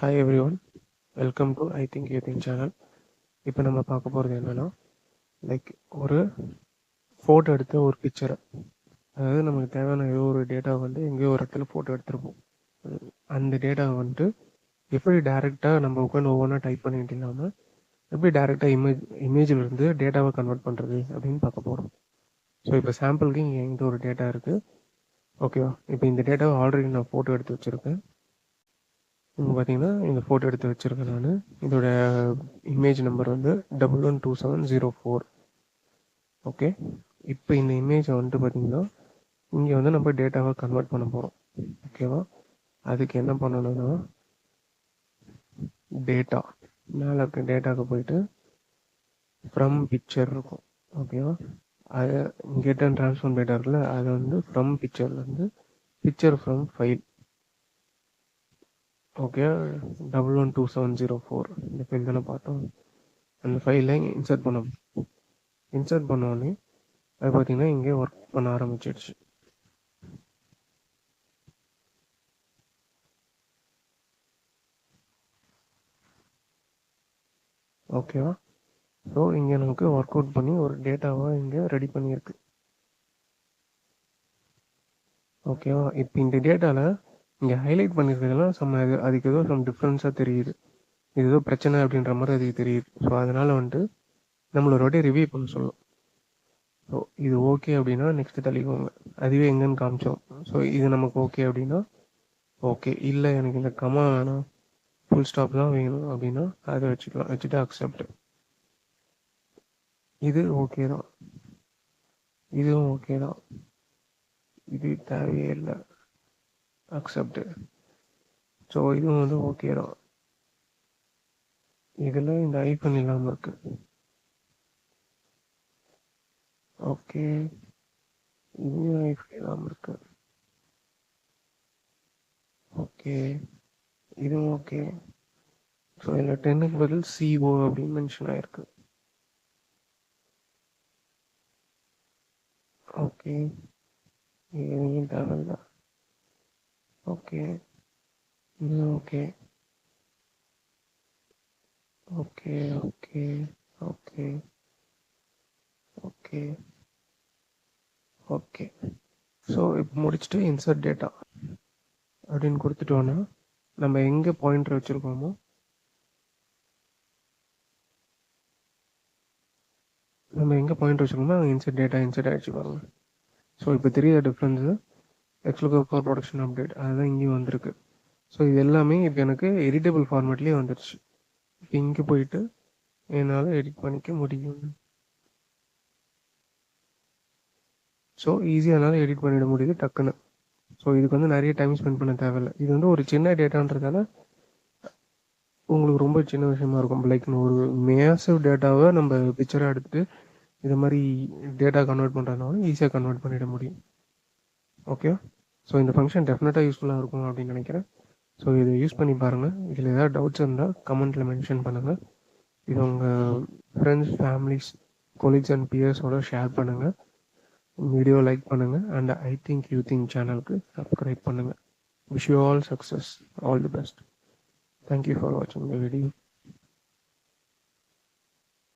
Hi every one, welcome to I think you think channel. இப்போ நம்ம பார்க்க போகிறது என்னென்னா, லைக் ஒரு ஃபோட்டோ எடுத்த ஒரு பிக்சரை, அதாவது நமக்கு தேவையான ஏதோ ஒரு டேட்டாவை வந்து எங்கேயோ ஒரு இடத்துல ஃபோட்டோ எடுத்திருப்போம். அந்த டேட்டாவை வந்துட்டு எப்படி டேரெக்டாக நம்ம உட்காந்து ஒவ்வொன்றா டைப் பண்ணிட்டு இல்லாமல் எப்படி டேரெக்டாக இமேஜில் இருந்து டேட்டாவை கன்வெர்ட் பண்ணுறது அப்படின்னு பார்க்க போகிறோம். ஸோ இப்போ சாம்பிளுக்கு இங்கே எங்கிட்ட ஒரு டேட்டா இருக்குது, ஓகேவா? இப்போ இந்த டேட்டாவை ஆல்ரெடி நான் ஃபோட்டோ எடுத்து வச்சுருக்கேன். இங்கே பார்த்தீங்கன்னா இந்த ஃபோட்டோ எடுத்து வச்சுருக்கேன் நான். இதோட இமேஜ் நம்பர் வந்து 112704. ஓகே, இப்போ இந்த இமேஜை வந்துட்டு பார்த்தீங்கன்னா இங்கே வந்து நம்ம டேட்டாவை கன்வெர்ட் பண்ண போகிறோம், ஓகேவா? அதுக்கு என்ன பண்ணணும்னா, டேட்டா மேலே இருக்க டேட்டாவுக்கு போயிட்டு ஃப்ரம் பிக்சர் இருக்கும், ஓகேவா? அதை கெட் அண்ட் ட்ரான்ஸ்ஃபார்ம் டேட்டா இருக்குல்ல, அதை வந்து ஃப்ரம் பிக்சர்லேருந்து பிக்சர் ஃப்ரம் ஃபைல், ஓகே, 112704 இந்த ஃபைல் தானே பார்த்தோம். அந்த ஃபைலை இன்சர்ட் பண்ணோடனே அது பார்த்தீங்கன்னா இங்கே ஒர்க் பண்ண ஆரம்பிச்சிடுச்சு. ஓகேவா? ஸோ இங்கே நமக்கு ஒர்க் அவுட் பண்ணி ஒரு டேட்டாவை இங்கே ரெடி பண்ணியிருக்கு, ஓகேவா? இப்போ இந்த டேட்டாவில் இங்கே ஹைலைட் பண்ணியிருக்கிறதுலாம் அதுக்கு ஏதோ சம் டிஃப்ரென்ஸாக தெரியுது, இது ஏதோ பிரச்சனை அப்படின்ற மாதிரி அதுக்கு தெரியுது. ஸோ அதனால் வந்துட்டு நம்மளோட வாட்டி ரிவ்யூ பண்ண சொல்லலாம். ஸோ இது ஓகே அப்படின்னா நெக்ஸ்ட்டு தள்ளிக்கோங்க, அதுவே எங்கேன்னு காமிச்சோம். ஸோ இது நமக்கு ஓகே அப்படின்னா ஓகே, இல்லை எனக்கு இந்த கமா வேணாம், ஃபுல் ஸ்டாப் தான் வேணும் அப்படின்னா அதை வச்சுட்டு அக்செப்ட். இது ஓகே தான், இதுவும் ஓகே தான், இது தேவையே இல்லை, அக்செப்ட். ஸோ இதுவும் வந்து ஓகே தான். இதில் இந்த ஐஃபன் இல்லாமல் இருக்கு, ஓகே, இதுவும் ஐஃபன் இல்லாமல் இருக்கு, ஓகே, இதுவும் ஓகே. ஸோ இதில் 10க்கு பதில் CO அப்படின்னு மென்ஷன் ஆயிருக்கு, ஓகே, இது தேவையில்லை, ஓகே, இது okay, okay, okay, okay, okay, okay. So இப்போ முடிச்சுட்டு இன்சர்ட் டேட்டா அப்படின்னு கொடுத்துட்டோன்னா நம்ம எங்கே பாயிண்டர் வச்சுருக்கோமோ அங்கே இன்சர்ட் டேட்டா இன்சர்ட் ஆகிடுச்சு பாருங்க. ஸோ இப்போ தெரியாத difference XLOOKUP for production update அதுதான் இங்கேயும் வந்திருக்கு. ஸோ இது எல்லாமே இப்போ எனக்கு எடிட்டபிள் ஃபார்மேட்லேயே வந்துடுச்சு. இப்போ இங்கே போயிட்டு என்னால் எடிட் பண்ணிக்க முடியும். ஸோ ஈஸியாக என்னால் எடிட் பண்ணிட முடியுது டக்குன்னு. ஸோ இதுக்கு வந்து நிறைய டைம் ஸ்பெண்ட் பண்ண தேவையில்லை. இது வந்து ஒரு சின்ன டேட்டான்றதால உங்களுக்கு ரொம்ப சின்ன விஷயமா இருக்கும். லைக் ஒரு மேசிவ் டேட்டாவை நம்ம பிக்சராக எடுத்துகிட்டு இது மாதிரி டேட்டா கன்வெர்ட் பண்ணுறதுனால ஈஸியாக கன்வெர்ட் பண்ணிட முடியும். ஓகே, ஸோ இந்த ஃபங்க்ஷன் டெஃபினட்டாக யூஸ்ஃபுல்லாக இருக்கும் அப்படின்னு நினைக்கிறேன். ஸோ இதை யூஸ் பண்ணி பாருங்கள். இதில் ஏதாவது டவுட்ஸ் இருந்தால் கமெண்ட்டில் மென்ஷன் பண்ணுங்கள். இது உங்கள் ஃப்ரெண்ட்ஸ், ஃபேமிலிஸ், கொலீக்ஸ் அண்ட் பியர்ஸோட ஷேர் பண்ணுங்கள். வீடியோ லைக் பண்ணுங்கள் and I think you think சேனலுக்கு சப்ஸ்கிரைப் பண்ணுங்கள். Wish you all success, all the best. Thank you for watching the video.